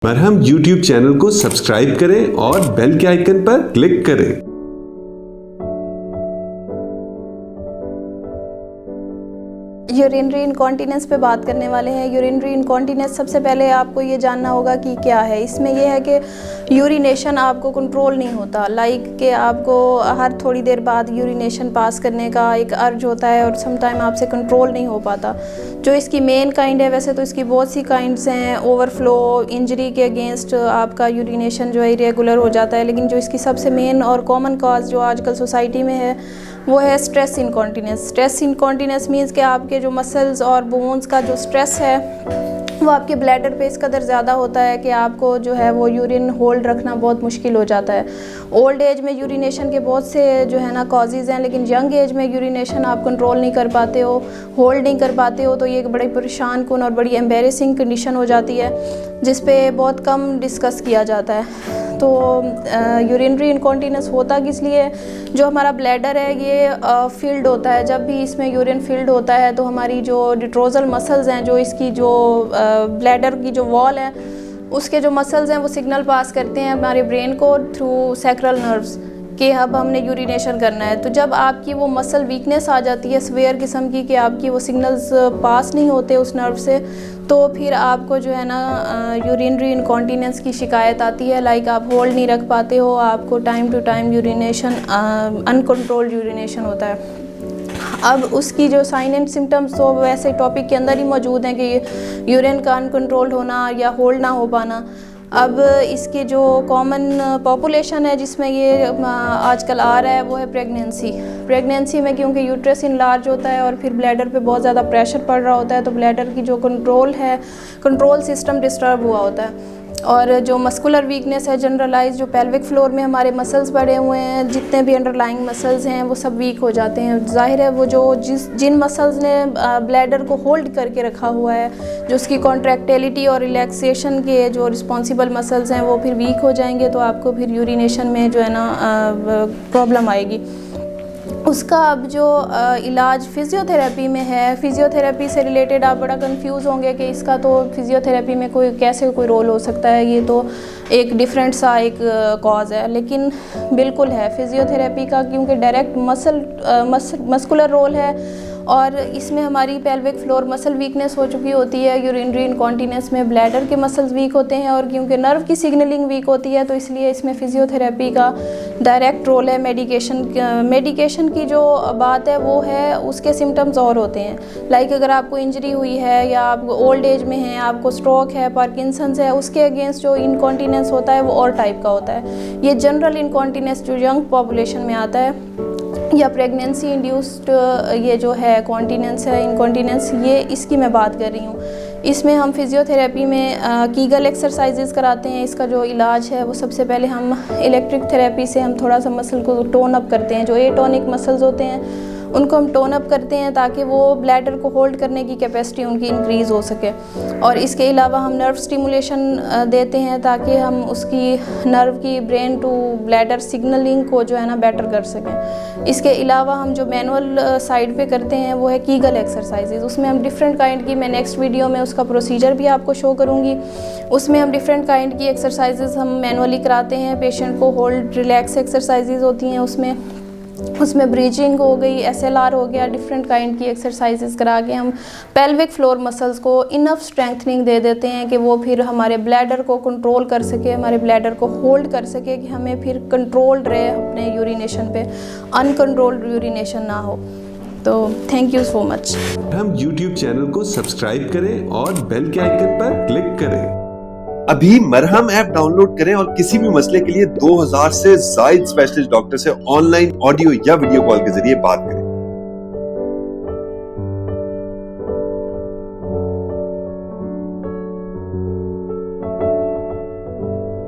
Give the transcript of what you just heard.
मरहम YouTube channel को subscribe करें और बेल के आइकन पर क्लिक करें। यूरिनरी इनकॉन्टिनेंस पे बात करने वाले हैं। यूरिनरी इनकॉन्टिनेंस सबसे पहले आपको ये जानना होगा कि क्या है। इसमें यह है कि यूरिनेशन आपको कंट्रोल नहीं होता, लाइक कि आपको हर थोड़ी देर बाद यूरिनेशन पास करने का एक अर्ज होता है और समटाइम आपसे कंट्रोल नहीं हो पाता। जो इसकी मेन काइंड है, वैसे तो इसकी बहुत सी काइंड्स हैं। ओवरफ्लो, इंजरी के अगेंस्ट आपका यूरिनेशन जो है इरेगुलर हो जाता है, लेकिन जो इसकी सबसे मेन और कॉमन कॉज जो आजकल सोसाइटी में है वो है stress incontinence. Stress incontinence means कि आपके जो मसल्स और बोन्स का जो स्ट्रेस है वो आपके ब्लैडर पे इस कदर ज़्यादा होता है कि आपको जो है वो यूरिन होल्ड रखना बहुत मुश्किल हो जाता है। ओल्ड एज में यूरिनेशन के बहुत से जो है ना कॉजेज़ हैं, लेकिन यंग एज में यूरिनेशन आप कंट्रोल नहीं कर पाते हो, होल्ड नहीं कर पाते हो, तो ये एक बड़ी परेशान कुन और बड़ी एम्बेरसिंग कंडीशन हो जाती है जिस पे बहुत कम डिस्कस किया जाता है। तो यूरिनरी इनकॉन्टिनेंस होता किस लिए? जो हमारा ब्लैडर है ये फील्ड होता है। जब भी इसमें यूरिन फील्ड होता है तो हमारी जो डिट्रोजल मसल्स हैं, जो इसकी जो ब्लैडर की जो वॉल है उसके जो मसल्स हैं वो सिग्नल पास करते हैं हमारे ब्रेन को थ्रू सैक्रल नर्व्स कि अब हमने यूरिनेशन करना है। तो जब आपकी वो मसल वीकनेस आ जाती है सवेयर किस्म की कि आपकी वो सिग्नल्स पास नहीं होते उस नर्व से, तो फिर आपको जो है ना यूरिनरी इनकॉन्टिनेंस की शिकायत आती है। लाइक आप होल्ड नहीं रख पाते हो, आपको time to time urination uncontrolled urination होता है। अब उसकी जो साइन एंड सिम्टम्स तो वैसे टॉपिक के अंदर ही मौजूद हैं कि यूरिन का अनकंट्रोल्ड होना या होल्ड ना हो पाना। अब इसकी जो कॉमन पॉपुलेशन है जिसमें ये आजकल आ रहा है वो है प्रेगनेंसी में, क्योंकि यूट्रस इनलार्ज होता है और फिर ब्लैडर पे बहुत ज़्यादा प्रेशर पड़ रहा होता है, तो ब्लैडर की जो कंट्रोल सिस्टम डिस्टर्ब हुआ होता है। और जो मस्कुलर वीकनेस है जनरलाइज, जो पेल्विक फ्लोर में हमारे मसल्स बढ़े हुए हैं, जितने भी अंडरलाइंग मसल्स हैं वो सब वीक हो जाते हैं। जाहिर है वो जो जिन मसल्स ने ब्लैडर को होल्ड करके रखा हुआ है, जो उसकी कॉन्ट्रैक्टिलिटी और रिलैक्सेशन के जो रिस्पॉन्सिबल मसल्स हैं वो फिर वीक हो जाएंगे, तो आपको फिर यूरिनेशन में जो है ना प्रॉब्लम आएगी। उसका अब जो इलाज फिज़ियोथेरेपी में है, फिज़ियोथेरेपी से रिलेटेड आप बड़ा कंफ्यूज होंगे कि इसका तो फिज़ियोथेरेपी में कोई रोल हो सकता है, ये तो एक डिफरेंट सा एक कॉज है। लेकिन बिल्कुल है फिज़ियोथेरेपी का, क्योंकि डायरेक्ट मस्कुलर रोल है और इसमें हमारी पेल्विक फ्लोर मसल वीकनेस हो चुकी होती है। यूरिनरी इनकॉन्टिनेंस में ब्लैडर के मसल्स वीक होते हैं और क्योंकि नर्व की सिग्नलिंग वीक होती है, तो इसलिए इसमें फिज़ियोथेरेपी का डायरेक्ट रोल है। मेडिकेशन की जो बात है वो है, उसके सिम्टम्स और होते हैं। लाइक अगर आपको इंजरी हुई है या आप ओल्ड एज में हैं, आपको स्ट्रोक है, पार्किंसंस है, उसके अगेंस्ट जो इनकॉन्टिनेंस होता है वो और टाइप का होता है। ये जनरल इनकॉन्टिनेंस जो यंग पॉपुलेशन में आता है, या प्रेगनेंसी इंड्यूस्ड ये जो है कॉन्टिनेंस है, इनकॉन्टिनेंस, ये इसकी मैं बात कर रही हूँ। इसमें हम फिज़ियोथेरेपी में कीगल एक्सरसाइजेस कराते हैं। इसका जो इलाज है वो सबसे पहले हम इलेक्ट्रिक थेरेपी से हम थोड़ा सा मसल को टोन अप करते हैं। जो एटोनिक मसल्स होते हैं उनको हम टोन अप करते हैं ताकि वो ब्लैडर को होल्ड करने की कैपेसिटी उनकी इंक्रीज़ हो सके। और इसके अलावा हम नर्व स्टिमुलेशन देते हैं ताकि हम उसकी नर्व की ब्रेन टू ब्लैडर सिग्नलिंग को जो है ना बेटर कर सकें। इसके अलावा हम जो मैनुअल साइड पे करते हैं वो है कीगल एक्सरसाइजेज। उसमें हम डिफरेंट काइंड की, मैं नेक्स्ट वीडियो में उसका प्रोसीजर भी आपको शो करूँगी, उसमें हम डिफरेंट काइंड की एक्सरसाइजेज हम मैनुअली कराते हैं पेशेंट को। होल्ड रिलैक्स एक्सरसाइजेज होती हैं उसमें ब्रीचिंग हो गई, SLR हो गया, डिफरेंट काइंड की एक्सरसाइजेस करा के हम पेल्विक फ्लोर मसल्स को इनफ स्ट्रेंथनिंग दे देते हैं कि वो फिर हमारे ब्लैडर को कंट्रोल कर सके, हमारे ब्लैडर को होल्ड कर सके, कि हमें फिर कंट्रोल्ड रहे अपने यूरिनेशन पे, अनकंट्रोल्ड यूरिनेशन ना हो। तो थैंक यू सो मच। हम YouTube चैनल को सब्सक्राइब करें और बेल के आइकन पर क्लिक करें। अभी मरहम ऐप डाउनलोड करें और किसी भी मसले के लिए 2000 से ज्यादा स्पेशलिस्ट डॉक्टर से ऑनलाइन ऑडियो या वीडियो कॉल के जरिए बात करें।